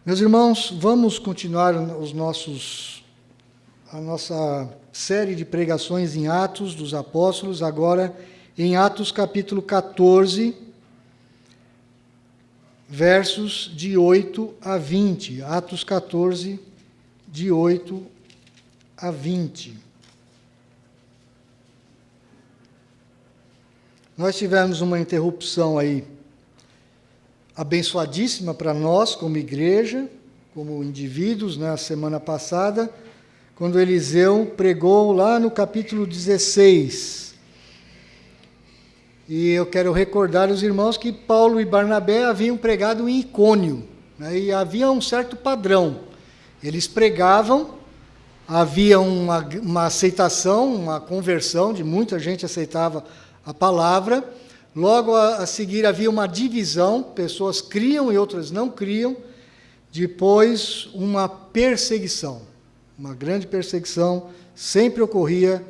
Meus irmãos, vamos continuar a nossa série de pregações em Atos dos Apóstolos, agora em Atos capítulo 14, versos de 8 a 20. Atos 14, de 8 a 20. Nós tivemos uma interrupção aí abençoadíssima para nós, como igreja, como indivíduos, na semana passada, quando Eliseu pregou lá no capítulo 16. E eu quero recordar os irmãos que Paulo e Barnabé haviam pregado em Icônio, né, e havia um certo padrão. Eles pregavam, havia uma aceitação, uma conversão, de muita gente aceitava a palavra. Logo a seguir havia uma divisão, pessoas criam e outras não criam. Depois uma perseguição, uma grande perseguição sempre ocorria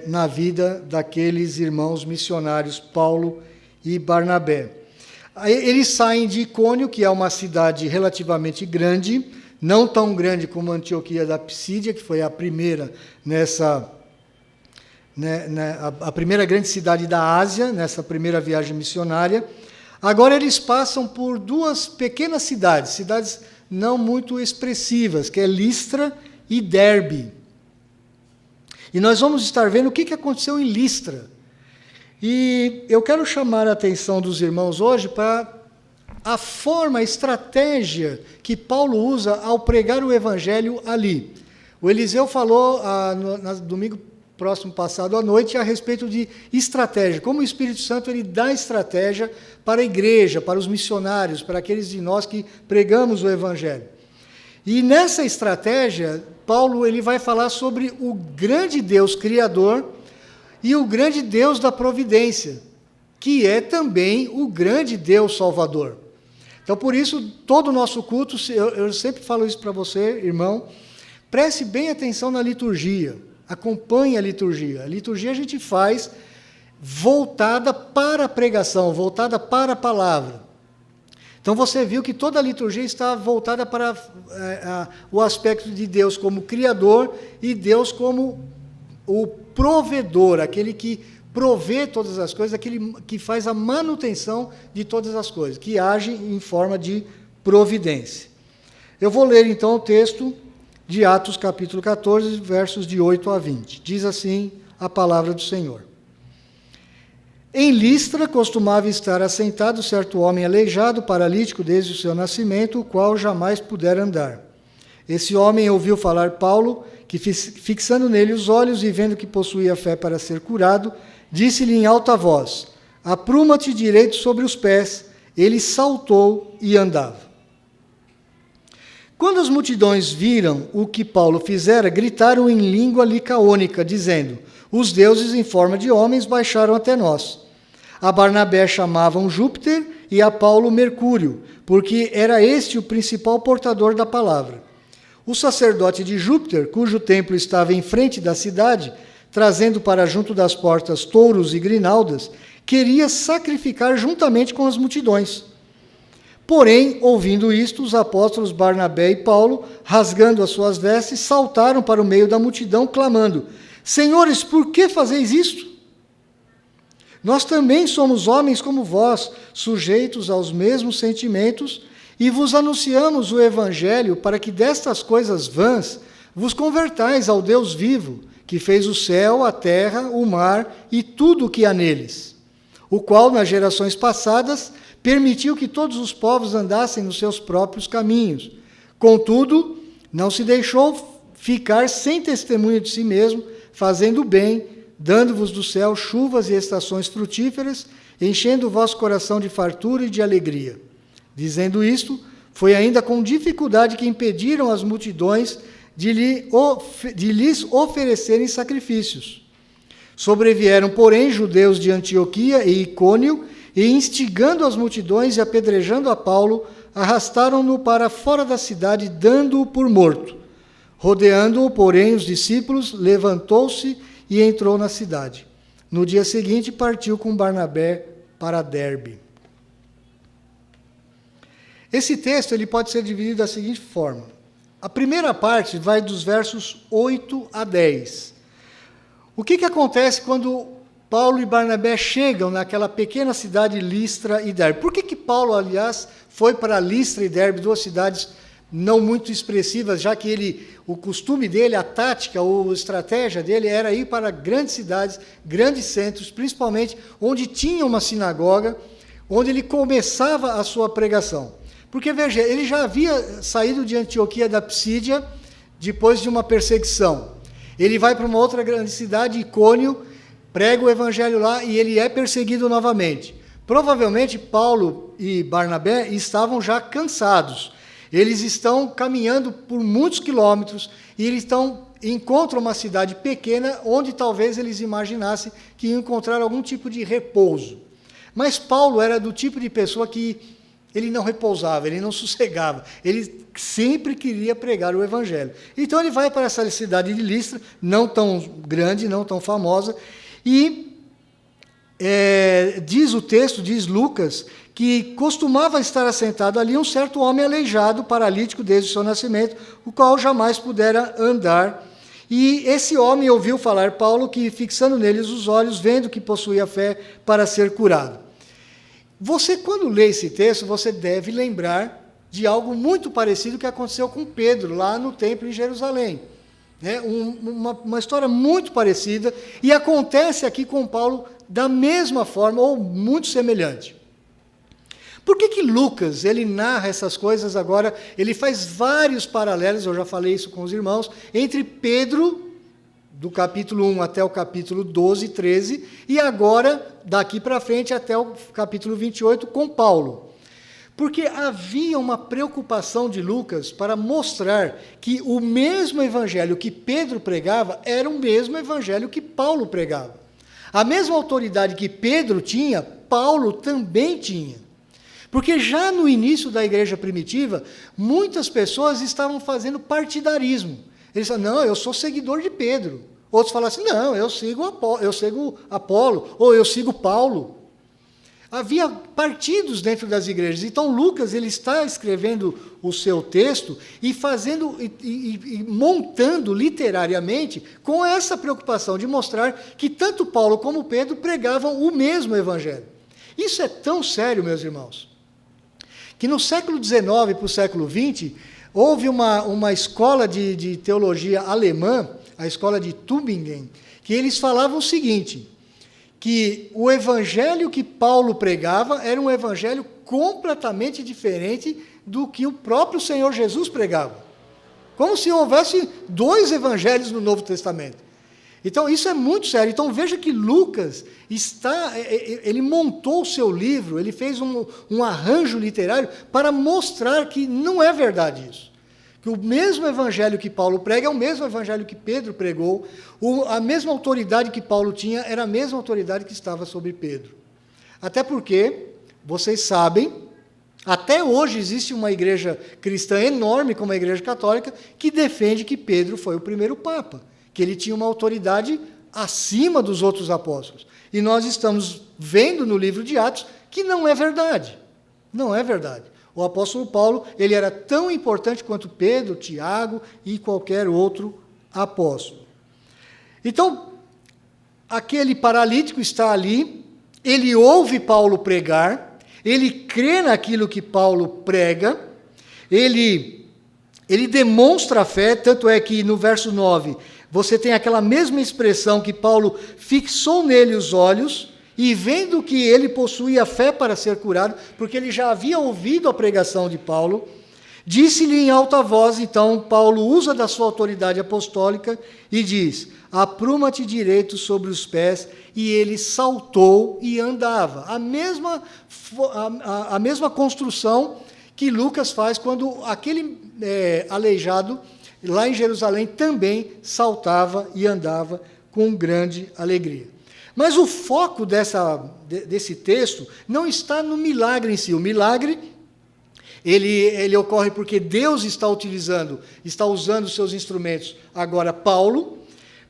na vida daqueles irmãos missionários, Paulo e Barnabé. Eles saem de Icônio, que é uma cidade relativamente grande, não tão grande como Antioquia da Psídia, que foi a primeira a primeira grande cidade da Ásia, nessa primeira viagem missionária. Agora eles passam por duas pequenas cidades não muito expressivas, que é Listra e Derbe. E nós vamos estar vendo o que aconteceu em Listra. E eu quero chamar a atenção dos irmãos hoje para a forma, a estratégia que Paulo usa ao pregar o evangelho ali. O Eliseu falou no domingo próximo passado à noite a respeito de estratégia, como o Espírito Santo ele dá estratégia para a igreja, para os missionários, para aqueles de nós que pregamos o evangelho. E nessa estratégia, Paulo ele vai falar sobre o grande Deus criador e o grande Deus da providência, que é também o grande Deus salvador. Então, por isso, todo o nosso culto, eu sempre falo isso para você, irmão, preste bem atenção na liturgia. Acompanhe a liturgia. A liturgia a gente faz voltada para a pregação, voltada para a palavra. Então você viu que toda a liturgia está voltada para o aspecto de Deus como Criador e Deus como o provedor, aquele que provê todas as coisas, aquele que faz a manutenção de todas as coisas, que age em forma de providência. Eu vou ler então o texto de Atos capítulo 14, versos de 8 a 20. Diz assim a palavra do Senhor. Em Listra costumava estar assentado certo homem aleijado, paralítico desde o seu nascimento, o qual jamais pudera andar. Esse homem ouviu falar Paulo, que fixando nele os olhos e vendo que possuía fé para ser curado, disse-lhe em alta voz: apruma-te direito sobre os pés. Ele saltou e andava. Quando as multidões viram o que Paulo fizera, gritaram em língua licaônica, dizendo: os deuses em forma de homens baixaram até nós. A Barnabé chamavam Júpiter e a Paulo Mercúrio, porque era este o principal portador da palavra. O sacerdote de Júpiter, cujo templo estava em frente da cidade, trazendo para junto das portas touros e grinaldas, queria sacrificar juntamente com as multidões. Porém, ouvindo isto, os apóstolos Barnabé e Paulo, rasgando as suas vestes, saltaram para o meio da multidão, clamando: Senhores, por que fazeis isto? Nós também somos homens como vós, sujeitos aos mesmos sentimentos, e vos anunciamos o evangelho para que destas coisas vãs vos convertais ao Deus vivo, que fez o céu, a terra, o mar e tudo o que há neles, o qual, nas gerações passadas, permitiu que todos os povos andassem nos seus próprios caminhos. Contudo, não se deixou ficar sem testemunho de si mesmo, fazendo o bem, dando-vos do céu chuvas e estações frutíferas, enchendo o vosso coração de fartura e de alegria. Dizendo isto, foi ainda com dificuldade que impediram as multidões de lhes oferecerem sacrifícios. Sobrevieram, porém, judeus de Antioquia e Icônio, e instigando as multidões e apedrejando a Paulo, arrastaram-no para fora da cidade, dando-o por morto. Rodeando-o, porém, os discípulos, levantou-se e entrou na cidade. No dia seguinte, partiu com Barnabé para Derbe. Esse texto ele pode ser dividido da seguinte forma. A primeira parte vai dos versos 8 a 10. O que acontece quando Paulo e Barnabé chegam naquela pequena cidade Listra e Derbe? Por que Paulo, aliás, foi para Listra e Derbe, duas cidades não muito expressivas, já que o costume dele, a tática ou a estratégia dele era ir para grandes cidades, grandes centros, principalmente onde tinha uma sinagoga, onde ele começava a sua pregação. Porque, veja, ele já havia saído de Antioquia da Psídia depois de uma perseguição. Ele vai para uma outra grande cidade, Icônio, prega o evangelho lá e ele é perseguido novamente. Provavelmente Paulo e Barnabé estavam já cansados. Eles estão caminhando por muitos quilômetros e eles encontram uma cidade pequena onde talvez eles imaginassem que iam encontrar algum tipo de repouso. Mas Paulo era do tipo de pessoa que ele não repousava, ele não sossegava, ele sempre queria pregar o evangelho. Então ele vai para essa cidade de Listra, não tão grande, não tão famosa, e diz o texto, diz Lucas, que costumava estar assentado ali um certo homem aleijado, paralítico desde o seu nascimento, o qual jamais pudera andar. E esse homem ouviu falar Paulo, que fixando neles os olhos, vendo que possuía fé para ser curado. Você, quando lê esse texto, você deve lembrar de algo muito parecido que aconteceu com Pedro, lá no templo em Jerusalém. Uma história muito parecida, e acontece aqui com Paulo da mesma forma, ou muito semelhante. Por que Lucas, ele narra essas coisas agora, ele faz vários paralelos, eu já falei isso com os irmãos, entre Pedro, do capítulo 1 até o capítulo 12, 13, e agora, daqui para frente, até o capítulo 28, com Paulo. Porque havia uma preocupação de Lucas para mostrar que o mesmo evangelho que Pedro pregava era o mesmo evangelho que Paulo pregava. A mesma autoridade que Pedro tinha, Paulo também tinha. Porque já no início da igreja primitiva, muitas pessoas estavam fazendo partidarismo. Eles falavam, não, eu sou seguidor de Pedro. Outros falavam assim, não, eu sigo Apolo, ou eu sigo Paulo. Havia partidos dentro das igrejas. Então Lucas ele está escrevendo o seu texto e fazendo e montando literariamente com essa preocupação de mostrar que tanto Paulo como Pedro pregavam o mesmo evangelho. Isso é tão sério, meus irmãos, que no século XIX para o século XX, houve uma escola de teologia alemã, a escola de Tübingen, que eles falavam o seguinte, que o evangelho que Paulo pregava era um evangelho completamente diferente do que o próprio Senhor Jesus pregava. Como se houvesse dois evangelhos no Novo Testamento. Então, isso é muito sério. Então, veja que Lucas ele montou o seu livro, ele fez um arranjo literário para mostrar que não é verdade isso. Que o mesmo evangelho que Paulo prega é o mesmo evangelho que Pedro pregou, a mesma autoridade que Paulo tinha era a mesma autoridade que estava sobre Pedro. Até porque, vocês sabem, até hoje existe uma igreja cristã enorme, como a Igreja Católica, que defende que Pedro foi o primeiro Papa, que ele tinha uma autoridade acima dos outros apóstolos. E nós estamos vendo no livro de Atos que não é verdade. Não é verdade. O apóstolo Paulo, ele era tão importante quanto Pedro, Tiago e qualquer outro apóstolo. Então, aquele paralítico está ali, ele ouve Paulo pregar, ele crê naquilo que Paulo prega, ele demonstra a fé, tanto é que no verso 9, você tem aquela mesma expressão que Paulo fixou nele os olhos, e vendo que ele possuía fé para ser curado, porque ele já havia ouvido a pregação de Paulo, disse-lhe em alta voz, então Paulo usa da sua autoridade apostólica e diz, apruma-te direito sobre os pés, e ele saltou e andava. A mesma construção que Lucas faz quando aquele aleijado, lá em Jerusalém, também saltava e andava com grande alegria. Mas o foco desse texto não está no milagre em si. O milagre, ele ocorre porque Deus está usando seus instrumentos, agora Paulo,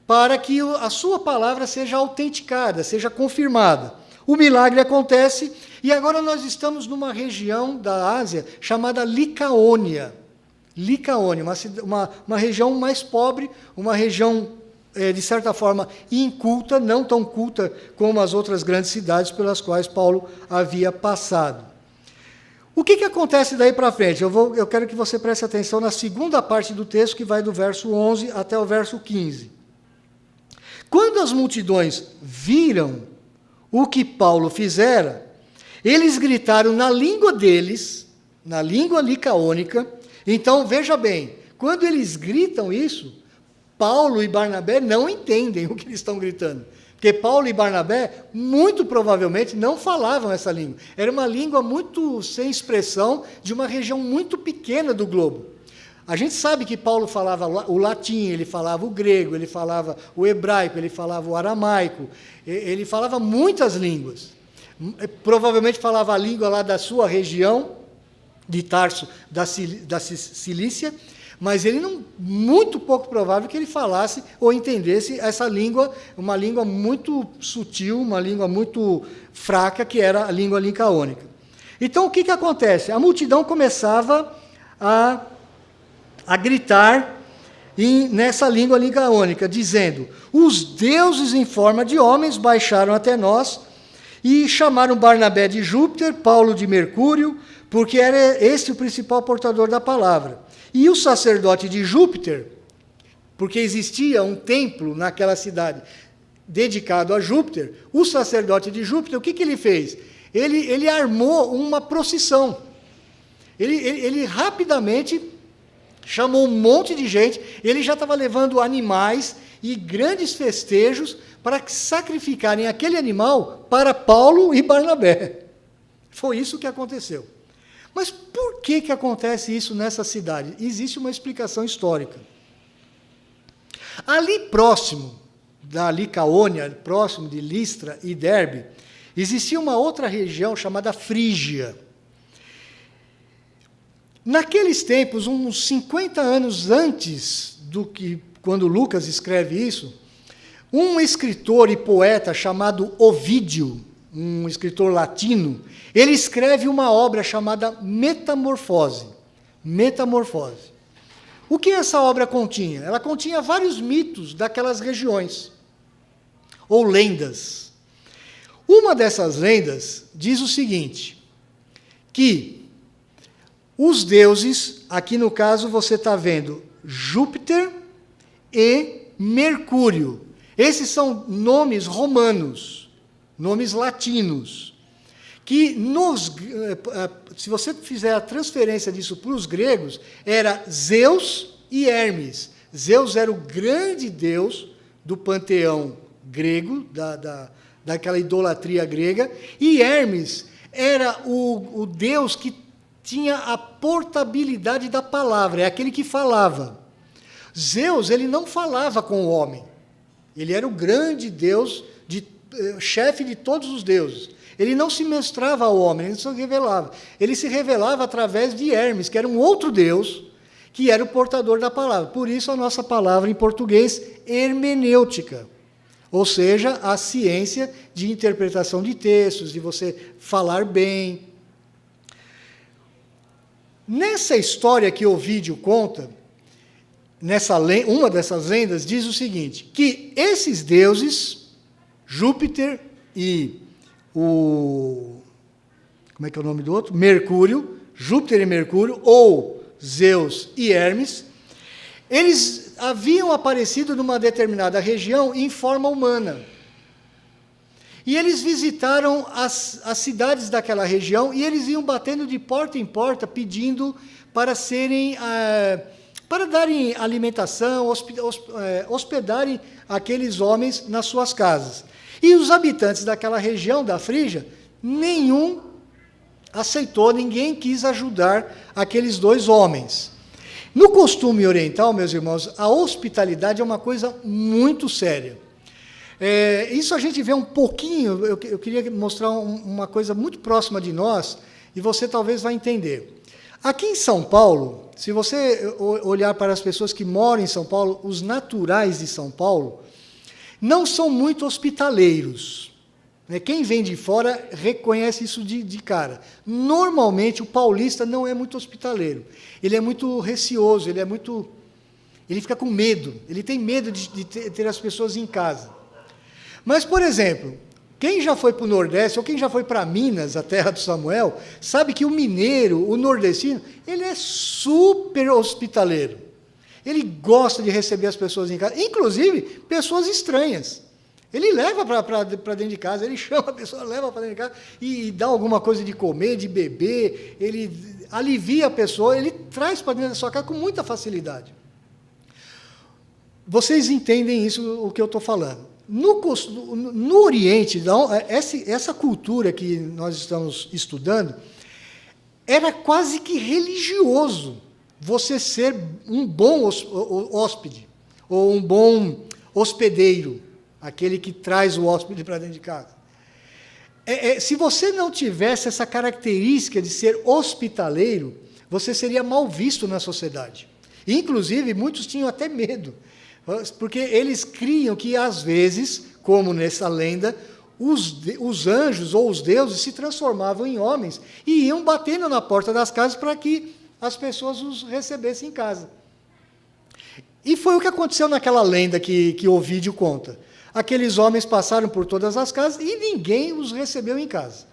para que a sua palavra seja autenticada, seja confirmada. o milagre acontece, e agora nós estamos numa região da Ásia chamada Licaônia. Licaônia, uma região mais pobre, uma região, de certa forma, inculta, não tão culta como as outras grandes cidades pelas quais Paulo havia passado. O que acontece daí para frente? Eu quero que você preste atenção na segunda parte do texto, que vai do verso 11 até o verso 15. Quando as multidões viram o que Paulo fizera, eles gritaram na língua deles, na língua licaônica. Então, veja bem, quando eles gritam isso, Paulo e Barnabé não entendem o que eles estão gritando. Porque Paulo e Barnabé, muito provavelmente, não falavam essa língua. Era uma língua muito sem expressão, de uma região muito pequena do globo. A gente sabe que Paulo falava o latim, ele falava o grego, ele falava o hebraico, ele falava o aramaico, ele falava muitas línguas. Provavelmente falava a língua lá da sua região, de Tarso, da Cilícia, mas ele não, muito pouco provável que ele falasse ou entendesse essa língua, uma língua muito sutil, uma língua muito fraca, que era a língua licaônica. Então, o que acontece? A multidão começava a gritar nessa língua licaônica, dizendo: os deuses em forma de homens baixaram até nós e chamaram Barnabé de Júpiter, Paulo de Mercúrio, porque era esse o principal portador da palavra. E o sacerdote de Júpiter, porque existia um templo naquela cidade dedicado a Júpiter, o sacerdote de Júpiter, o que ele fez? Ele armou uma procissão. Ele rapidamente chamou um monte de gente, ele já estava levando animais e grandes festejos para sacrificarem aquele animal para Paulo e Barnabé. Foi isso que aconteceu. Mas por que acontece isso nessa cidade? Existe uma explicação histórica. Ali próximo da Licaônia, próximo de Listra e Derbe, existia uma outra região chamada Frígia. Naqueles tempos, uns 50 anos antes do que quando Lucas escreve isso, um escritor e poeta chamado Ovídio, um escritor latino, ele escreve uma obra chamada Metamorfose. Metamorfose. O que essa obra continha? Ela continha vários mitos daquelas regiões, ou lendas. Uma dessas lendas diz o seguinte, que os deuses, aqui no caso você está vendo Júpiter e Mercúrio. Esses são nomes romanos, nomes latinos, que se você fizer a transferência disso para os gregos, era Zeus e Hermes. Zeus era o grande deus do panteão grego, daquela idolatria grega, e Hermes era o deus que tinha a portabilidade da palavra, é aquele que falava. Zeus, ele não falava com o homem, ele era o grande deus, chefe de todos os deuses. Ele não se mostrava ao homem, ele se revelava. Ele se revelava através de Hermes, que era um outro deus, que era o portador da palavra. Por isso a nossa palavra em português, hermenêutica. Ou seja, a ciência de interpretação de textos, de você falar bem. Nessa história que Ovídio conta, uma dessas lendas diz o seguinte, que esses deuses, Júpiter e como é que é o nome do outro? Mercúrio, Júpiter e Mercúrio, ou Zeus e Hermes, eles haviam aparecido numa determinada região em forma humana. E eles visitaram as cidades daquela região e eles iam batendo de porta em porta pedindo para para darem alimentação, hospedarem aqueles homens nas suas casas. E os habitantes daquela região da Frígia, nenhum aceitou, ninguém quis ajudar aqueles dois homens. No costume oriental, meus irmãos, a hospitalidade é uma coisa muito séria. Isso a gente vê um pouquinho, eu queria mostrar uma coisa muito próxima de nós, e você talvez vai entender. Aqui em São Paulo, se você olhar para as pessoas que moram em São Paulo, os naturais de São Paulo, não são muito hospitaleiros. né? Quem vem de fora reconhece isso de cara. Normalmente, o paulista não é muito hospitaleiro. Ele é muito receoso, ele fica com medo, ele tem medo de ter as pessoas em casa. Mas, por exemplo, quem já foi para o Nordeste, ou quem já foi para Minas, a terra do Samuel, sabe que o mineiro, o nordestino, ele é super hospitaleiro. Ele gosta de receber as pessoas em casa, inclusive pessoas estranhas. Ele leva para dentro de casa, ele chama a pessoa, leva para dentro de casa e dá alguma coisa de comer, de beber, ele alivia a pessoa, ele traz para dentro da sua casa com muita facilidade. Vocês entendem isso, o que eu estou falando. No Oriente, essa cultura que nós estamos estudando, era quase que religioso você ser um bom hóspede, ou um bom hospedeiro, aquele que traz o hóspede para dentro de casa. Se você não tivesse essa característica de ser hospitaleiro, você seria mal visto na sociedade. Inclusive, muitos tinham até medo, porque eles criam que, às vezes, como nessa lenda, os anjos ou os deuses se transformavam em homens e iam batendo na porta das casas para que as pessoas os recebessem em casa. E foi o que aconteceu naquela lenda que Ovídio conta. Aqueles homens passaram por todas as casas e ninguém os recebeu em casa.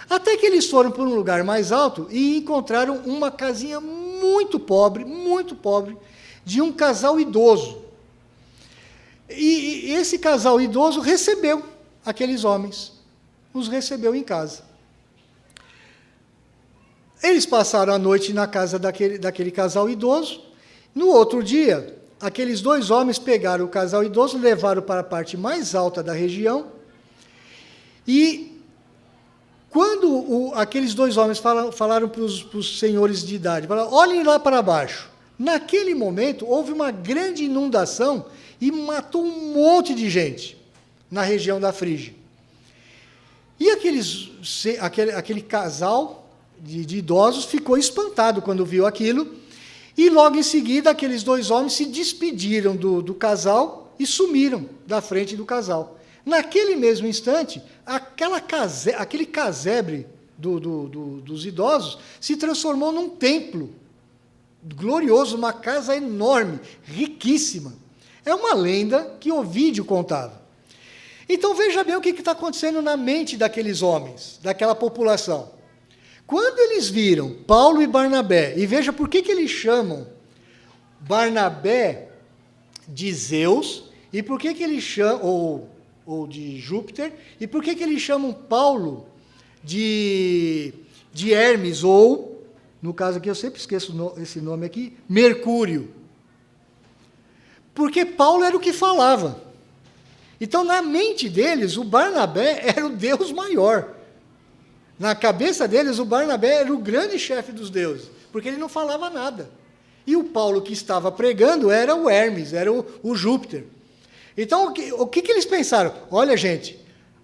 Até que eles foram para um lugar mais alto e encontraram uma casinha muito pobre, de um casal idoso. E esse casal idoso recebeu aqueles homens, os recebeu em casa. Eles passaram a noite na casa daquele casal idoso. No outro dia, aqueles dois homens pegaram o casal idoso, levaram para a parte mais alta da região, e quando aqueles dois homens falaram para os senhores de idade, falaram, olhem lá para baixo. Naquele momento, houve uma grande inundação e matou um monte de gente na região da Frígia. E aquele casal de idosos ficou espantado quando viu aquilo, e logo em seguida aqueles dois homens se despediram do casal e sumiram da frente do casal. Naquele mesmo instante, aquele casebre dos idosos se transformou num templo glorioso, uma casa enorme, riquíssima. É uma lenda que Ovídio contava. Então veja bem o que está acontecendo na mente daqueles homens, daquela população. Quando eles viram Paulo e Barnabé, e veja por que eles chamam Barnabé de Zeus, e por que eles chamam, ou de Júpiter, e por que eles chamam Paulo de Hermes, ou, no caso aqui eu sempre esqueço esse nome aqui, Mercúrio. Porque Paulo era o que falava. Então, na mente deles, o Barnabé era o Deus maior. Na cabeça deles, o Barnabé era o grande chefe dos deuses, porque ele não falava nada. E o Paulo que estava pregando era o Hermes, era o Júpiter. Então, o que eles pensaram? Olha, gente,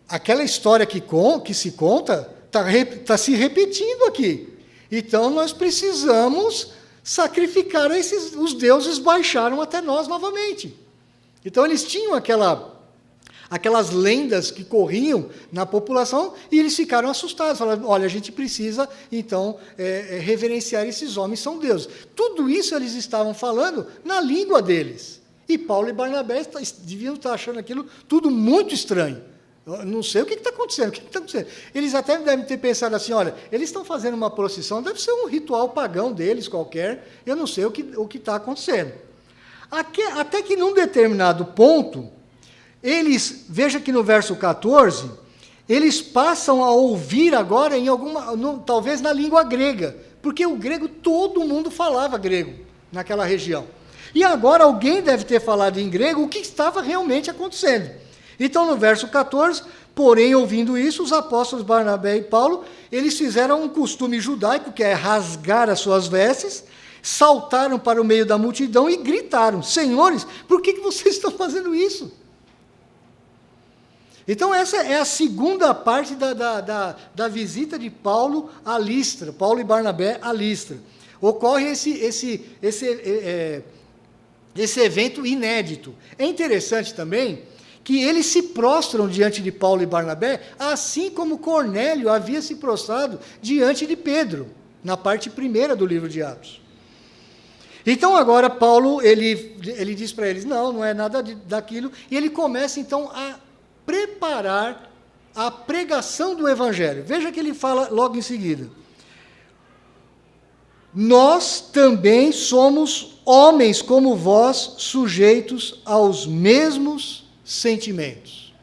aquela história que se conta está se repetindo aqui. Então, nós precisamos sacrificar os deuses baixaram até nós novamente. Então, eles tinham aquelas lendas que corriam na população, e eles ficaram assustados, falaram, olha, a gente precisa, então, reverenciar esses homens, são deuses. Tudo isso eles estavam falando na língua deles. E Paulo e Barnabé deviam estar achando aquilo tudo muito estranho. Eu não sei o que está acontecendo, Eles até devem ter pensado assim, olha, eles estão fazendo uma procissão, deve ser um ritual pagão deles qualquer, eu não sei o que está acontecendo. Até que num determinado ponto, veja que no verso 14, eles passam a ouvir agora talvez na língua grega, porque o grego, todo mundo falava grego naquela região. E agora alguém deve ter falado em grego o que estava realmente acontecendo. Então, no verso 14, porém, ouvindo isso, os apóstolos Barnabé e Paulo, eles fizeram um costume judaico, que é rasgar as suas vestes, saltaram para o meio da multidão e gritaram, senhores, por que vocês estão fazendo isso? Então, essa é a segunda parte da visita de Paulo a Listra, Paulo e Barnabé a Listra. Ocorre esse evento inédito. É interessante também que eles se prostram diante de Paulo e Barnabé, assim como Cornélio havia se prostrado diante de Pedro, na parte primeira do livro de Atos. Então agora Paulo, ele diz para eles, não é nada daquilo, e ele começa então a preparar a pregação do Evangelho. Veja que ele fala logo em seguida. Nós também somos homens como vós, sujeitos aos mesmos sentimentos.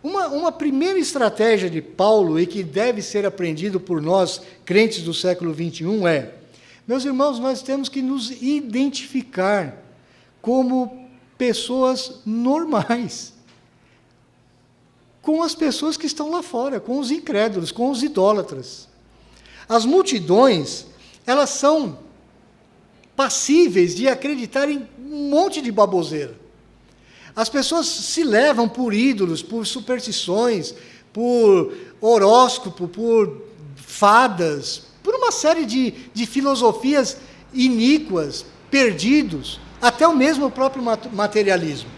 Uma primeira estratégia de Paulo, e que deve ser aprendido por nós, crentes do século XXI, é: meus irmãos, nós temos que nos identificar como pessoas normais, com as pessoas que estão lá fora, com os incrédulos, com os idólatras. As multidões, elas são passíveis de acreditar em um monte de baboseira. As pessoas se levam por ídolos, por superstições, por horóscopo, por fadas, por uma série de filosofias iníquas, perdidos, até o mesmo próprio materialismo.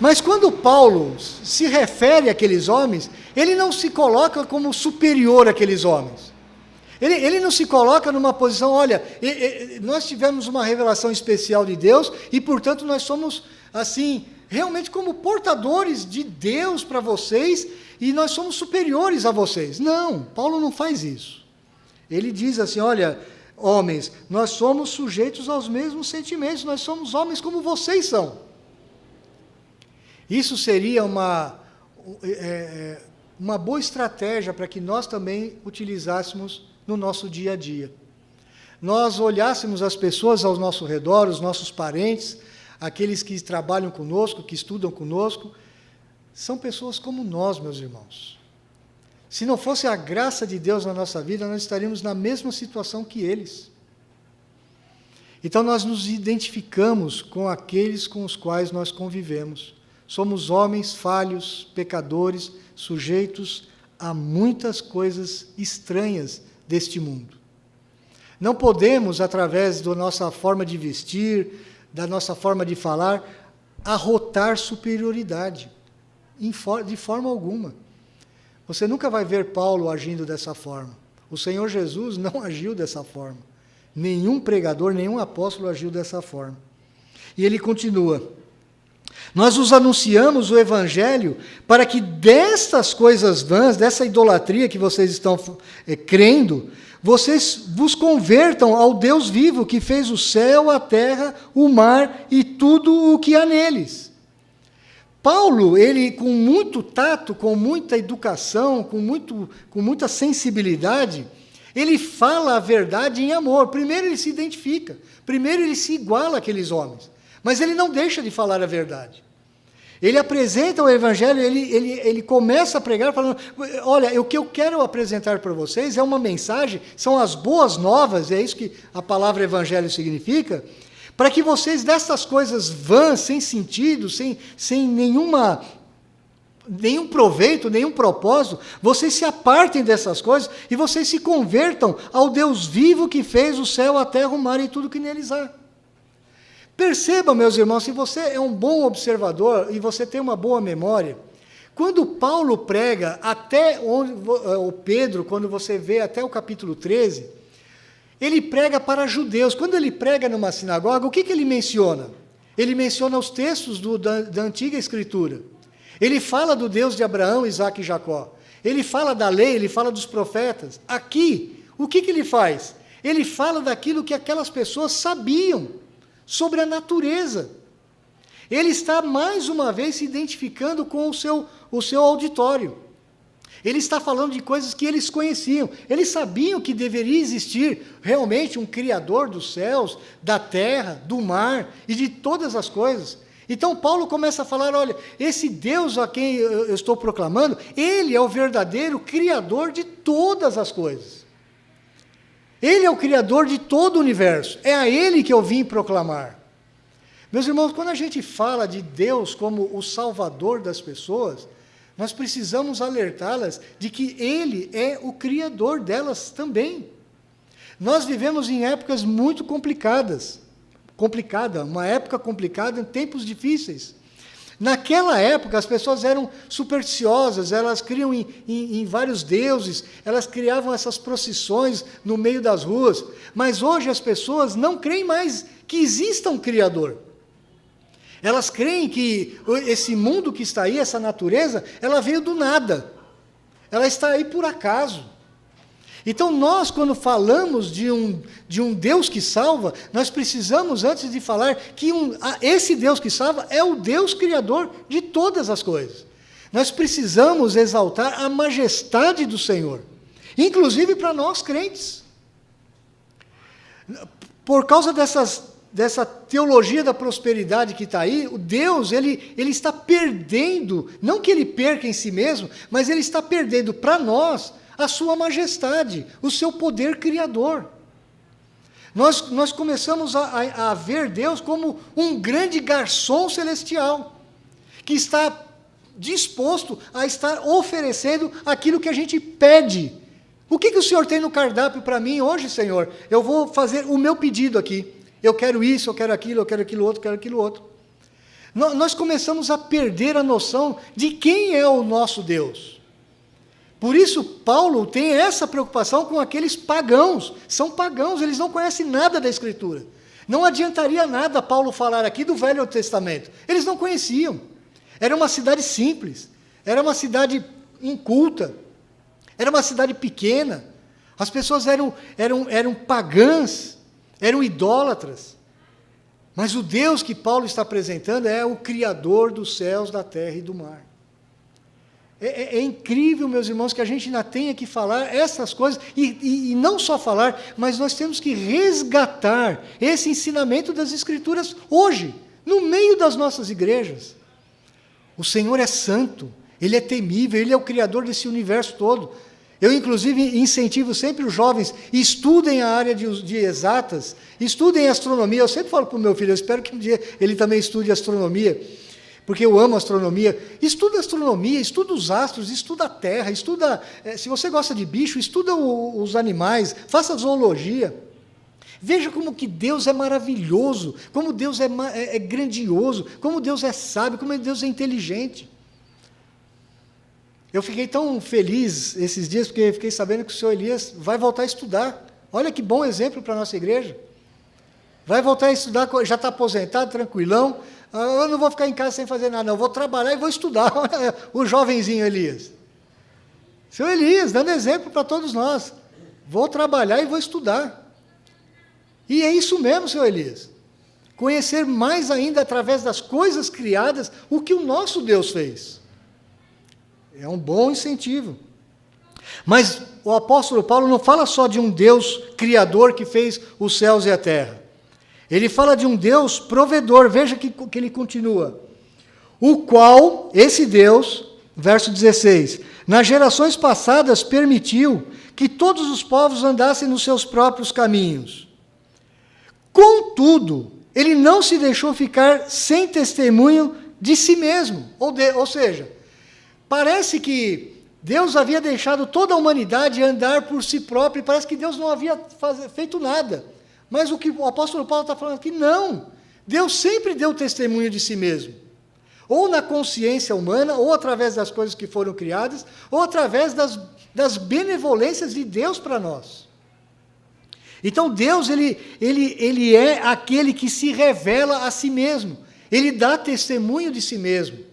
Mas quando Paulo se refere àqueles homens, ele não se coloca como superior àqueles homens. Ele não se coloca numa posição, olha, nós tivemos uma revelação especial de Deus e, portanto, nós somos, assim, realmente como portadores de Deus para vocês e nós somos superiores a vocês. Não, Paulo não faz isso. Ele diz assim, olha, homens, nós somos sujeitos aos mesmos sentimentos, nós somos homens como vocês são. Isso seria uma boa estratégia para que nós também utilizássemos no nosso dia a dia. Nós olhássemos as pessoas ao nosso redor, os nossos parentes, aqueles que trabalham conosco, que estudam conosco, são pessoas como nós, meus irmãos. Se não fosse a graça de Deus na nossa vida, nós estaríamos na mesma situação que eles. Então nós nos identificamos com aqueles com os quais nós convivemos. Somos homens falhos, pecadores, sujeitos a muitas coisas estranhas deste mundo. Não podemos, através da nossa forma de vestir, da nossa forma de falar, arrotar superioridade, de forma alguma. Você nunca vai ver Paulo agindo dessa forma. O Senhor Jesus não agiu dessa forma. Nenhum pregador, nenhum apóstolo agiu dessa forma. E ele continua: nós os anunciamos o Evangelho para que destas coisas vãs, dessa idolatria que vocês estão crendo, vocês vos convertam ao Deus vivo que fez o céu, a terra, o mar e tudo o que há neles. Paulo, ele com muito tato, com muita educação, com muita sensibilidade, ele fala a verdade em amor. Primeiro ele se identifica, primeiro ele se iguala àqueles homens, mas ele não deixa de falar a verdade. Ele apresenta o Evangelho, ele começa a pregar falando, olha, o que eu quero apresentar para vocês é uma mensagem, são as boas novas, é isso que a palavra Evangelho significa, para que vocês dessas coisas vãs, sem sentido, sem nenhum proveito, nenhum propósito, vocês se apartem dessas coisas e vocês se convertam ao Deus vivo que fez o céu, a terra, o mar e tudo que neles há. Perceba, meus irmãos, se você é um bom observador e você tem uma boa memória, quando Paulo prega até o Pedro, quando você vê até o capítulo 13, ele prega para judeus. Quando ele prega numa sinagoga, o que ele menciona? Ele menciona os textos da antiga Escritura. Ele fala do Deus de Abraão, Isaque e Jacó. Ele fala da lei, ele fala dos profetas. Aqui, o que ele faz? Ele fala daquilo que aquelas pessoas sabiam sobre a natureza. Ele está, mais uma vez, se identificando com o seu auditório. Ele está falando de coisas que eles conheciam. Eles sabiam que deveria existir realmente um Criador dos céus, da terra, do mar e de todas as coisas. Então Paulo começa a falar, olha, esse Deus a quem eu estou proclamando, ele é o verdadeiro Criador de todas as coisas. Ele é o Criador de todo o universo. É a ele que eu vim proclamar. Meus irmãos, quando a gente fala de Deus como o Salvador das pessoas, nós precisamos alertá-las de que Ele é o Criador delas também. Nós vivemos em épocas muito complicadas, uma época complicada, em tempos difíceis. Naquela época, as pessoas eram supersticiosas, elas criam em vários deuses, elas criavam essas procissões no meio das ruas. Mas hoje as pessoas não creem mais que exista um Criador. Elas creem que esse mundo que está aí, essa natureza, ela veio do nada. Ela está aí por acaso. Então nós, quando falamos de um Deus que salva, nós precisamos, antes de falar que esse Deus que salva é o Deus Criador de todas as coisas. Nós precisamos exaltar a majestade do Senhor, inclusive para nós crentes. Por causa dessa teologia da prosperidade que está aí, o Deus, ele está perdendo, não que ele perca em si mesmo, mas ele está perdendo para nós a sua majestade, o seu poder criador. Nós começamos a ver Deus como um grande garçom celestial, que está disposto a estar oferecendo aquilo que a gente pede. O que o Senhor tem no cardápio para mim hoje, Senhor? Eu vou fazer o meu pedido aqui. Eu quero isso, eu quero aquilo outro, quero aquilo outro. Nós começamos a perder a noção de quem é o nosso Deus. Por isso, Paulo tem essa preocupação com aqueles pagãos. São pagãos, eles não conhecem nada da Escritura. Não adiantaria nada Paulo falar aqui do Velho Testamento. Eles não conheciam. Era uma cidade simples, era uma cidade inculta, era uma cidade pequena. As pessoas eram pagãs, eram idólatras. Mas o Deus que Paulo está apresentando é o Criador dos céus, da terra e do mar. É incrível, meus irmãos, que a gente ainda tenha que falar essas coisas, e não só falar, mas nós temos que resgatar esse ensinamento das Escrituras hoje, no meio das nossas igrejas. O Senhor é santo, Ele é temível, Ele é o Criador desse universo todo. Eu, inclusive, incentivo sempre os jovens, estudem a área de exatas, estudem astronomia. Eu sempre falo para o meu filho, eu espero que um dia ele também estude astronomia, porque eu amo astronomia. Estuda astronomia, estuda os astros, estuda a Terra, se você gosta de bicho, estuda os animais, faça zoologia. Veja como que Deus é maravilhoso, como Deus é grandioso, como Deus é sábio, como Deus é inteligente. Eu fiquei tão feliz esses dias, porque fiquei sabendo que o senhor Elias vai voltar a estudar. Olha que bom exemplo para a nossa igreja. Vai voltar a estudar, já está aposentado, tranquilão. Eu não vou ficar em casa sem fazer nada, não. Eu vou trabalhar e vou estudar. O jovenzinho Elias. Seu Elias, dando exemplo para todos nós. Vou trabalhar e vou estudar. E é isso mesmo, seu Elias. Conhecer mais ainda, através das coisas criadas, o que o nosso Deus fez. É um bom incentivo. Mas o apóstolo Paulo não fala só de um Deus criador que fez os céus e a terra. Ele fala de um Deus provedor. Veja que ele continua. O qual, esse Deus, verso 16, nas gerações passadas permitiu que todos os povos andassem nos seus próprios caminhos. Contudo, ele não se deixou ficar sem testemunho de si mesmo. Ou seja, parece que Deus havia deixado toda a humanidade andar por si próprio, e parece que Deus não havia feito nada. Mas o que o apóstolo Paulo está falando aqui, não. Deus sempre deu testemunho de si mesmo. Ou na consciência humana, ou através das coisas que foram criadas, ou através das benevolências de Deus para nós. Então Deus, ele é aquele que se revela a si mesmo. Ele dá testemunho de si mesmo.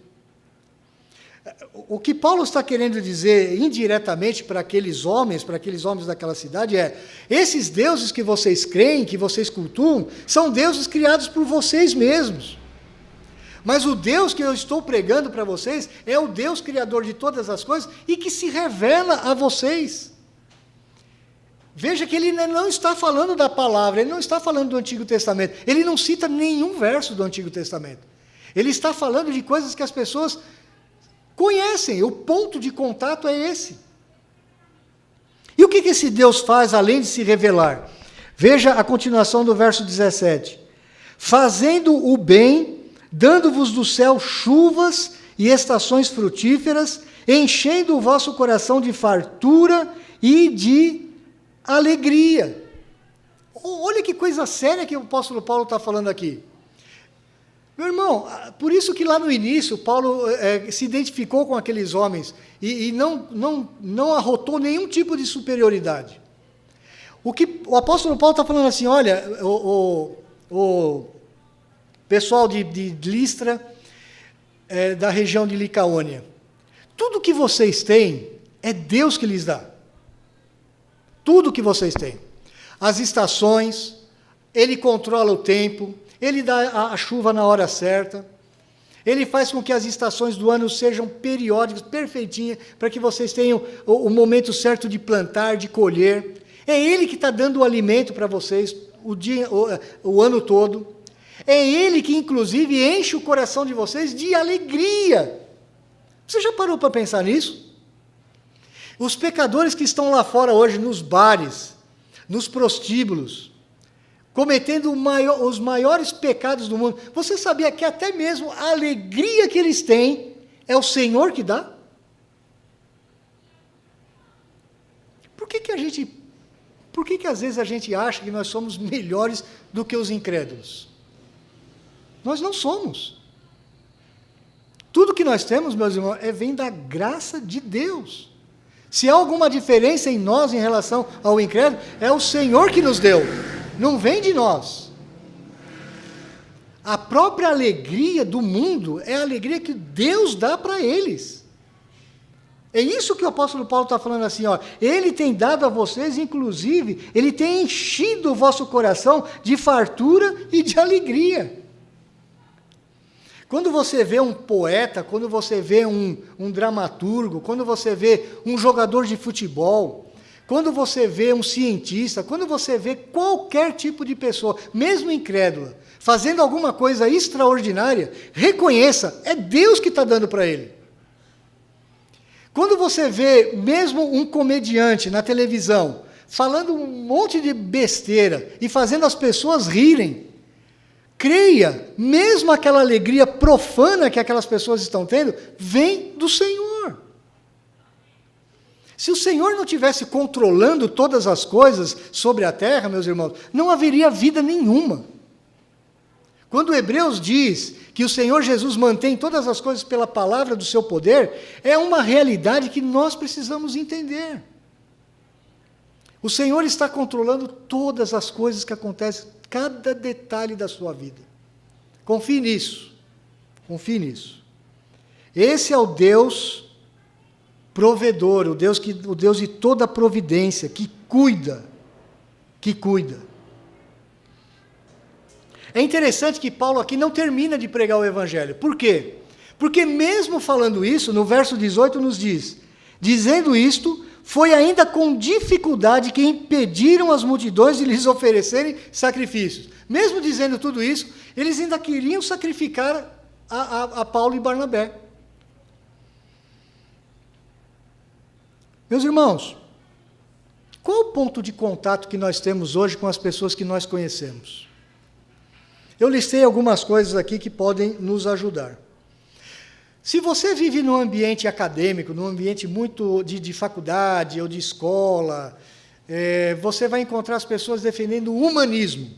O que Paulo está querendo dizer indiretamente para aqueles homens daquela cidade é: esses deuses que vocês creem, que vocês cultuam, são deuses criados por vocês mesmos. Mas o Deus que eu estou pregando para vocês é o Deus criador de todas as coisas e que se revela a vocês. Veja que ele não está falando da palavra, ele não está falando do Antigo Testamento, ele não cita nenhum verso do Antigo Testamento. Ele está falando de coisas que as pessoas conhecem, o ponto de contato é esse. E o que esse Deus faz além de se revelar? Veja a continuação do verso 17. Fazendo o bem, dando-vos do céu chuvas e estações frutíferas, enchendo o vosso coração de fartura e de alegria. Olha que coisa séria que o apóstolo Paulo está falando aqui. Meu irmão, por isso que lá no início Paulo se identificou com aqueles homens e não arrotou nenhum tipo de superioridade. O apóstolo Paulo está falando assim, olha, o pessoal de Listra, da região de Licaônia, tudo que vocês têm é Deus que lhes dá. Tudo que vocês têm. As estações, Ele controla o tempo, Ele dá a chuva na hora certa, Ele faz com que as estações do ano sejam periódicas, perfeitinhas, para que vocês tenham o momento certo de plantar, de colher. É Ele que está dando o alimento para vocês o ano todo. É Ele que, inclusive, enche o coração de vocês de alegria. Você já parou para pensar nisso? Os pecadores que estão lá fora hoje, nos bares, nos prostíbulos, cometendo os maiores pecados do mundo, você sabia que até mesmo a alegria que eles têm é o Senhor que dá? Por que às vezes a gente acha que nós somos melhores do que os incrédulos? Nós não somos. Tudo que nós temos, meus irmãos, vem da graça de Deus. Se há alguma diferença em nós em relação ao incrédulo, é o Senhor que nos deu, não vem de nós. A própria alegria do mundo é a alegria que Deus dá para eles. É isso que o apóstolo Paulo está falando assim, ó, Ele tem dado a vocês, inclusive, Ele tem enchido o vosso coração de fartura e de alegria. Quando você vê um poeta, quando você vê um dramaturgo, quando você vê um jogador de futebol, quando você vê um cientista, quando você vê qualquer tipo de pessoa, mesmo incrédula, fazendo alguma coisa extraordinária, reconheça, é Deus que está dando para ele. Quando você vê mesmo um comediante na televisão, falando um monte de besteira e fazendo as pessoas rirem, creia, mesmo aquela alegria profana que aquelas pessoas estão tendo, vem do Senhor. Se o Senhor não estivesse controlando todas as coisas sobre a terra, meus irmãos, não haveria vida nenhuma. Quando Hebreus diz que o Senhor Jesus mantém todas as coisas pela palavra do seu poder, é uma realidade que nós precisamos entender. O Senhor está controlando todas as coisas que acontecem, cada detalhe da sua vida. Confie nisso. Confie nisso. Esse é o Deus provedor, o Deus de toda a providência, que cuida. É interessante que Paulo aqui não termina de pregar o Evangelho. Por quê? Porque mesmo falando isso, no verso 18 nos diz, dizendo isto, foi ainda com dificuldade que impediram as multidões de lhes oferecerem sacrifícios. Mesmo dizendo tudo isso, eles ainda queriam sacrificar a Paulo e Barnabé. Meus irmãos, qual o ponto de contato que nós temos hoje com as pessoas que nós conhecemos? Eu listei algumas coisas aqui que podem nos ajudar. Se você vive num ambiente acadêmico, num ambiente muito de faculdade ou de escola, você vai encontrar as pessoas defendendo o humanismo.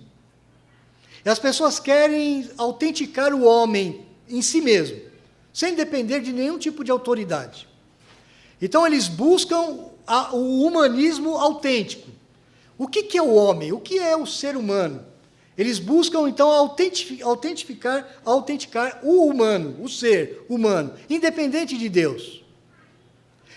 E as pessoas querem autenticar o homem em si mesmo, sem depender de nenhum tipo de autoridade. Então, eles buscam o humanismo autêntico. O que é o homem? O que é o ser humano? Eles buscam, então, autenticar o humano, o ser humano, independente de Deus.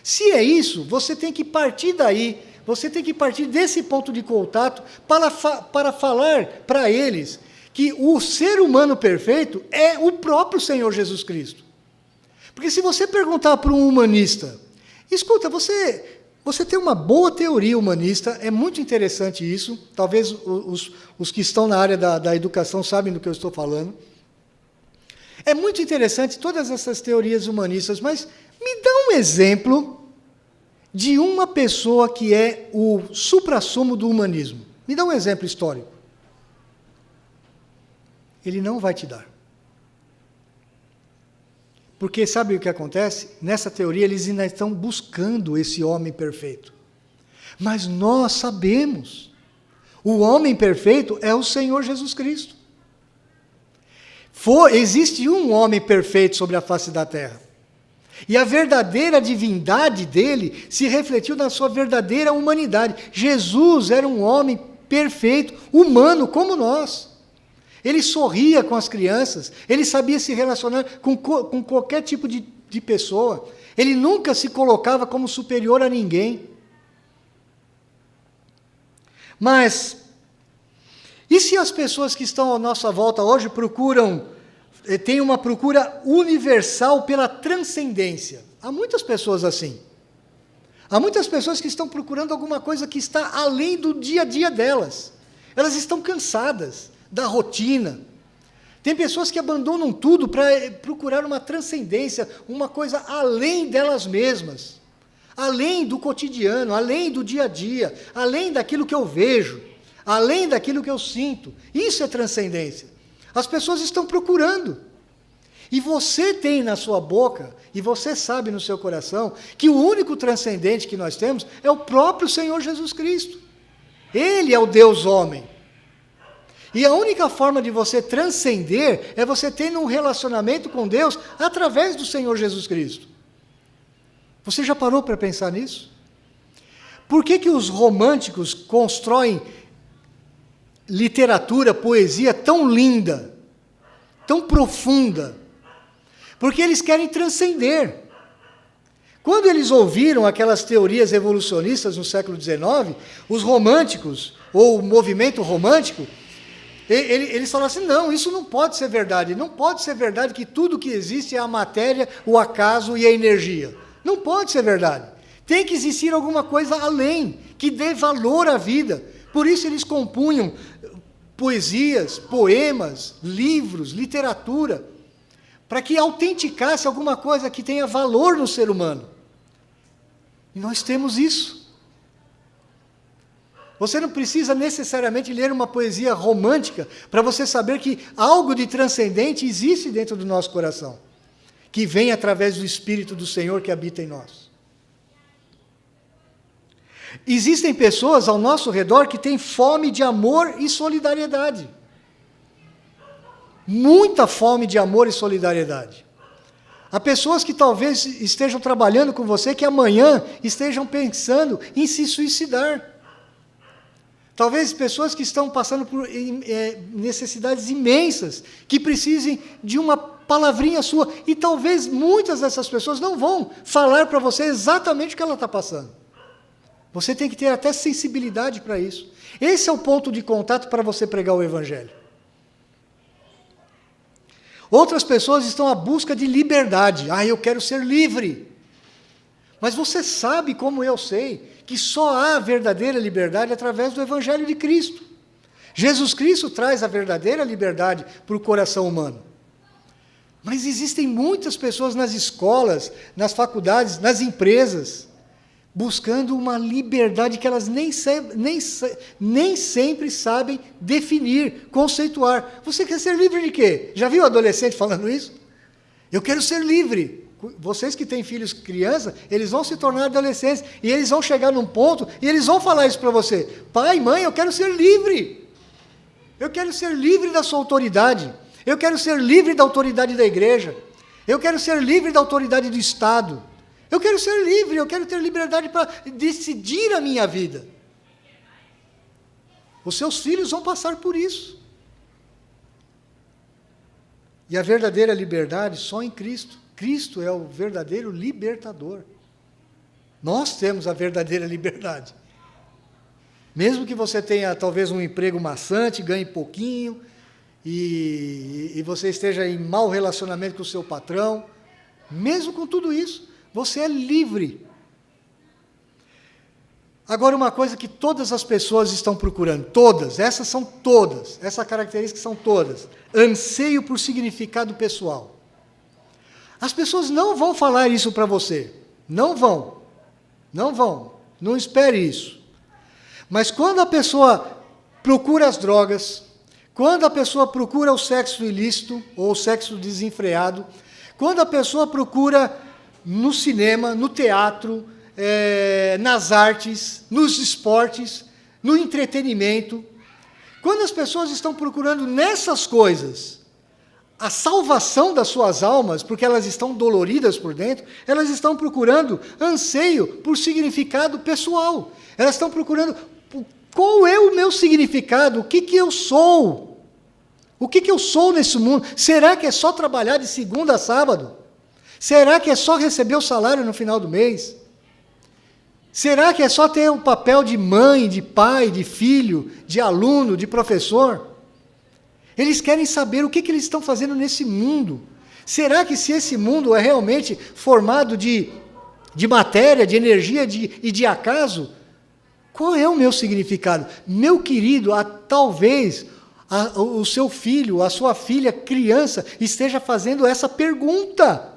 Se é isso, você tem que partir daí, você tem que partir desse ponto de contato para falar para eles que o ser humano perfeito é o próprio Senhor Jesus Cristo. Porque se você perguntar para um humanista, escuta, você tem uma boa teoria humanista, é muito interessante isso, talvez os que estão na área da educação sabem do que eu estou falando. É muito interessante todas essas teorias humanistas, mas me dá um exemplo de uma pessoa que é o suprassumo do humanismo. Me dá um exemplo histórico. Ele não vai te dar. Porque sabe o que acontece? Nessa teoria eles ainda estão buscando esse homem perfeito. Mas nós sabemos, o homem perfeito é o Senhor Jesus Cristo. Existe um homem perfeito sobre a face da terra. E a verdadeira divindade dele se refletiu na sua verdadeira humanidade. Jesus era um homem perfeito, humano como nós. Ele sorria com as crianças, ele sabia se relacionar com qualquer tipo de pessoa. Ele nunca se colocava como superior a ninguém. Mas, e se as pessoas que estão à nossa volta hoje têm uma procura universal pela transcendência? Há muitas pessoas assim. Há muitas pessoas que estão procurando alguma coisa que está além do dia a dia delas. Elas estão cansadas da rotina. Tem pessoas que abandonam tudo para procurar uma transcendência, uma coisa além delas mesmas, além do cotidiano, além do dia a dia, além daquilo que eu vejo, além daquilo que eu sinto. Isso é transcendência. As pessoas estão procurando. E você tem na sua boca, e você sabe no seu coração, que o único transcendente que nós temos é o próprio Senhor Jesus Cristo. Ele é o Deus homem. E a única forma de você transcender é você tendo um relacionamento com Deus através do Senhor Jesus Cristo. Você já parou para pensar nisso? Por que os românticos constroem literatura, poesia tão linda, tão profunda? Porque eles querem transcender. Quando eles ouviram aquelas teorias evolucionistas no século XIX, os românticos, ou o movimento romântico, eles falaram assim, não, isso não pode ser verdade. Não pode ser verdade que tudo que existe é a matéria, o acaso e a energia. Não pode ser verdade. Tem que existir alguma coisa além, que dê valor à vida. Por isso eles compunham poesias, poemas, livros, literatura, para que autenticasse alguma coisa que tenha valor no ser humano. E nós temos isso. Você não precisa necessariamente ler uma poesia romântica para você saber que algo de transcendente existe dentro do nosso coração, que vem através do Espírito do Senhor que habita em nós. Existem pessoas ao nosso redor que têm fome de amor e solidariedade. Muita fome de amor e solidariedade. Há pessoas que talvez estejam trabalhando com você que amanhã estejam pensando em se suicidar. Talvez pessoas que estão passando por necessidades imensas, que precisem de uma palavrinha sua. E talvez muitas dessas pessoas não vão falar para você exatamente o que ela está passando. Você tem que ter até sensibilidade para isso. Esse é o ponto de contato para você pregar o Evangelho. Outras pessoas estão à busca de liberdade. Eu quero ser livre. Mas você sabe, como eu sei, que só há verdadeira liberdade através do Evangelho de Cristo. Jesus Cristo traz a verdadeira liberdade para o coração humano. Mas existem muitas pessoas nas escolas, nas faculdades, nas empresas, buscando uma liberdade que elas nem sempre sabem definir, conceituar. Você quer ser livre de quê? Já viu adolescente falando isso? Eu quero ser livre. Vocês que têm filhos criança, eles vão se tornar adolescentes, e eles vão chegar num ponto, e eles vão falar isso para você. Pai, mãe, eu quero ser livre. Eu quero ser livre da sua autoridade. Eu quero ser livre da autoridade da igreja. Eu quero ser livre da autoridade do Estado. Eu quero ser livre, eu quero ter liberdade para decidir a minha vida. Os seus filhos vão passar por isso. E a verdadeira liberdade só em Cristo. Cristo é o verdadeiro libertador. Nós temos a verdadeira liberdade. Mesmo que você tenha talvez um emprego maçante, ganhe pouquinho, e você esteja em mau relacionamento com o seu patrão, mesmo com tudo isso, você é livre. Agora, uma coisa que todas as pessoas estão procurando, essas características são todas, anseio por significado pessoal. As pessoas não vão falar isso para você, não espere isso. Mas quando a pessoa procura as drogas, quando a pessoa procura o sexo ilícito, ou o sexo desenfreado, quando a pessoa procura no cinema, no teatro, nas artes, nos esportes, no entretenimento, quando as pessoas estão procurando nessas coisas a salvação das suas almas, porque elas estão doloridas por dentro, elas estão procurando anseio por significado pessoal. Elas estão procurando qual é o meu significado, o que eu sou? O que eu sou nesse mundo? Será que é só trabalhar de segunda a sábado? Será que é só receber o salário no final do mês? Será que é só ter o papel de mãe, de pai, de filho, de aluno, de professor? Eles querem saber o que eles estão fazendo nesse mundo. Será que se esse mundo é realmente formado de matéria, de energia e de acaso, qual é o meu significado? Meu querido, talvez o seu filho, a sua filha, criança, esteja fazendo essa pergunta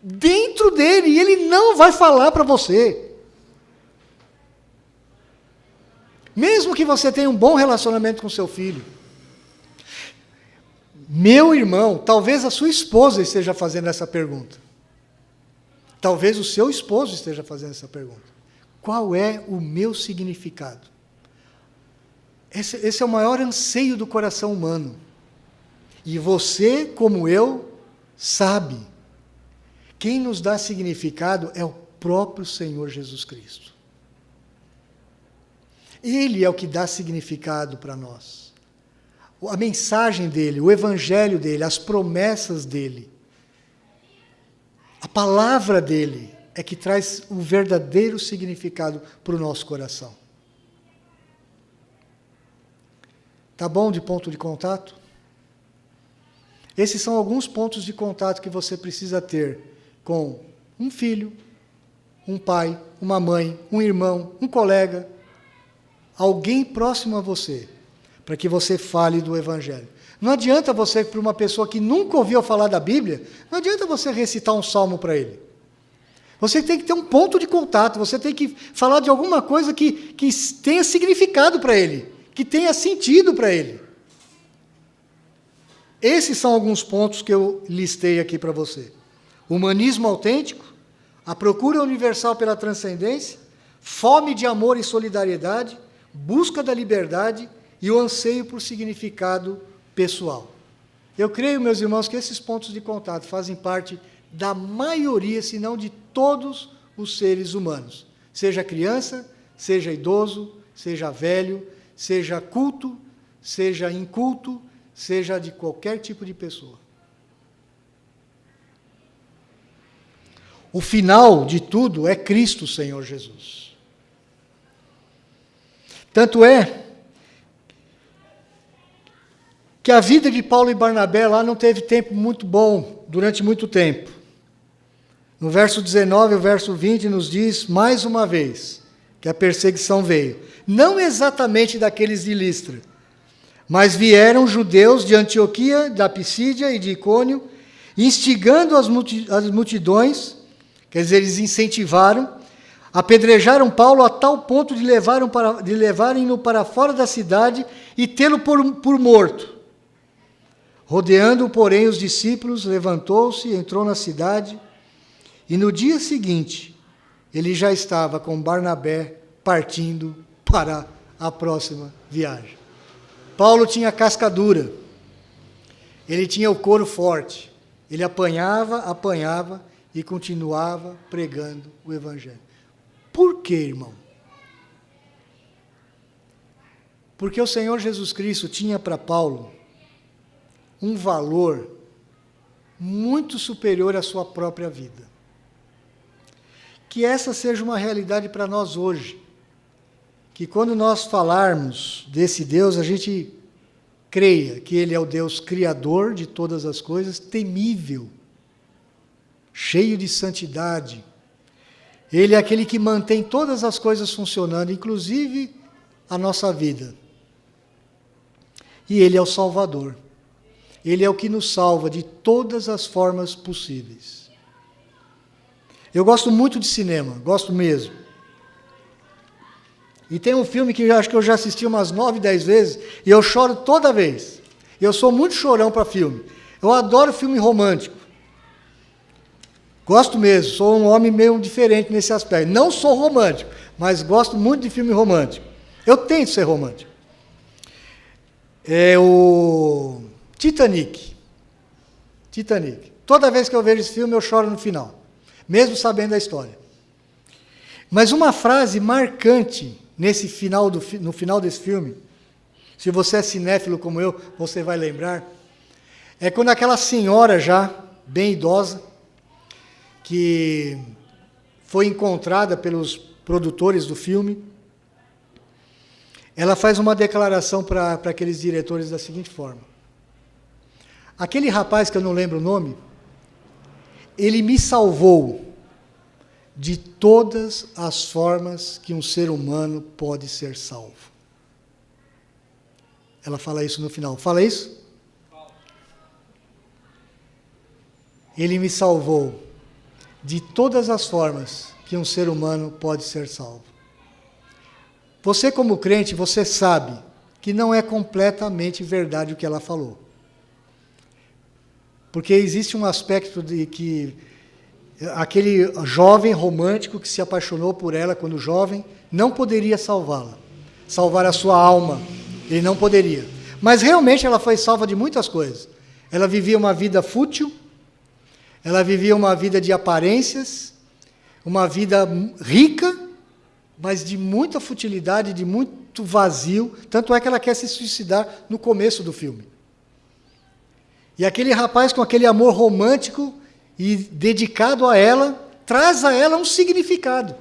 dentro dele, e ele não vai falar para você. Mesmo que você tenha um bom relacionamento com seu filho. Meu irmão, talvez a sua esposa esteja fazendo essa pergunta. Talvez o seu esposo esteja fazendo essa pergunta. Qual é o meu significado? Esse é o maior anseio do coração humano. E você, como eu, sabe. Quem nos dá significado é o próprio Senhor Jesus Cristo. Ele é o que dá significado para nós. A mensagem dele, o evangelho dele, as promessas dele, a palavra dele é que traz o verdadeiro significado para o nosso coração. Tá bom de ponto de contato? Esses são alguns pontos de contato que você precisa ter com um filho, um pai, uma mãe, um irmão, um colega, alguém próximo a você, para que você fale do Evangelho. Não adianta você, para uma pessoa que nunca ouviu falar da Bíblia, não adianta você recitar um salmo para ele. Você tem que ter um ponto de contato, você tem que falar de alguma coisa que tenha significado para ele, que tenha sentido para ele. Esses são alguns pontos que eu listei aqui para você. Humanismo autêntico, a procura universal pela transcendência, fome de amor e solidariedade, busca da liberdade e o anseio por significado pessoal. Eu creio, meus irmãos, que esses pontos de contato fazem parte da maioria, se não de todos os seres humanos. Seja criança, seja idoso, seja velho, seja culto, seja inculto, seja de qualquer tipo de pessoa. O final de tudo é Cristo, Senhor Jesus. Tanto é que a vida de Paulo e Barnabé lá não teve tempo muito bom, durante muito tempo. No verso 19 e o verso 20 nos diz, mais uma vez, que a perseguição veio. Não exatamente daqueles de Listra, mas vieram judeus de Antioquia, da Pisídia e de Icônio, instigando as multidões, quer dizer, eles incentivaram, apedrejaram Paulo a tal ponto de levarem-no para fora da cidade e tê-lo por morto. Rodeando, porém, os discípulos, levantou-se, entrou na cidade, e no dia seguinte, ele já estava com Barnabé partindo para a próxima viagem. Paulo tinha casca dura, ele tinha o couro forte, ele apanhava e continuava pregando o Evangelho. Por quê, irmão? Porque o Senhor Jesus Cristo tinha para Paulo um valor muito superior à sua própria vida. Que essa seja uma realidade para nós hoje. Que quando nós falarmos desse Deus, a gente creia que Ele é o Deus criador de todas as coisas, temível, cheio de santidade. Ele é aquele que mantém todas as coisas funcionando, inclusive a nossa vida. E Ele é o Salvador. Ele é o que nos salva de todas as formas possíveis. Eu gosto muito de cinema, gosto mesmo. E tem um filme que eu acho que eu já assisti umas 9, 10 vezes, e eu choro toda vez. Eu sou muito chorão para filme. Eu adoro filme romântico. Gosto mesmo, sou um homem meio diferente nesse aspecto. Não sou romântico, mas gosto muito de filme romântico. Eu tento ser romântico. É o Titanic. Titanic. Toda vez que eu vejo esse filme, eu choro no final, mesmo sabendo a história. Mas uma frase marcante no final desse filme, se você é cinéfilo como eu, você vai lembrar, é quando aquela senhora já, bem idosa, que foi encontrada pelos produtores do filme, ela faz uma declaração para aqueles diretores da seguinte forma: aquele rapaz, que eu não lembro o nome, ele me salvou de todas as formas que um ser humano pode ser salvo. Ela fala isso no final. Fala isso? Ele me salvou de todas as formas que um ser humano pode ser salvo. Você, como crente, você sabe que não é completamente verdade o que ela falou. Porque existe um aspecto de que aquele jovem romântico que se apaixonou por ela quando jovem não poderia salvá-la, salvar a sua alma. Ele não poderia. Mas realmente ela foi salva de muitas coisas. Ela vivia uma vida fútil, ela vivia uma vida de aparências, uma vida rica, mas de muita futilidade, de muito vazio. Tanto é que ela quer se suicidar no começo do filme. E aquele rapaz, com aquele amor romântico e dedicado a ela, traz a ela um significado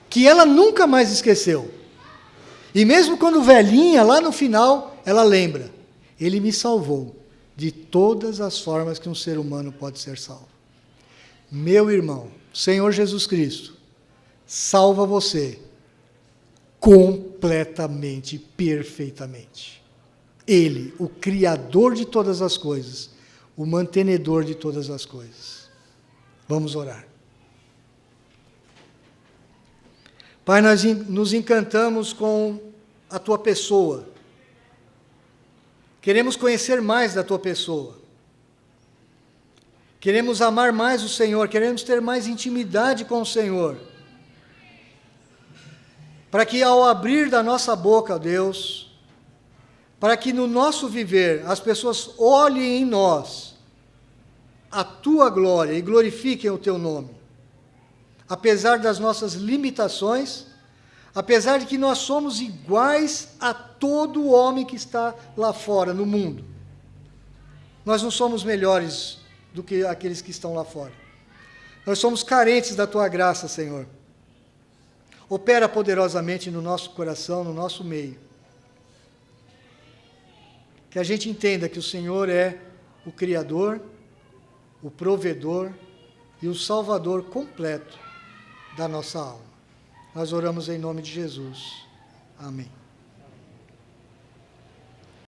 que ela nunca mais esqueceu. E mesmo quando velhinha, lá no final, ela lembra: ele me salvou de todas as formas que um ser humano pode ser salvo. Meu irmão, Senhor Jesus Cristo salva você completamente, perfeitamente. Ele, o Criador de todas as coisas, o mantenedor de todas as coisas. Vamos orar. Pai, nós nos encantamos com a Tua pessoa. Queremos conhecer mais da Tua pessoa. Queremos amar mais o Senhor, queremos ter mais intimidade com o Senhor. Para que ao abrir da nossa boca, ó Deus, para que no nosso viver as pessoas olhem em nós a Tua glória e glorifiquem o Teu nome. Apesar das nossas limitações, apesar de que nós somos iguais a todo homem que está lá fora, no mundo. Nós não somos melhores do que aqueles que estão lá fora. Nós somos carentes da Tua graça, Senhor. Opera poderosamente no nosso coração, no nosso meio. Que a gente entenda que o Senhor é o Criador, o provedor e o Salvador completo da nossa alma. Nós oramos em nome de Jesus. Amém.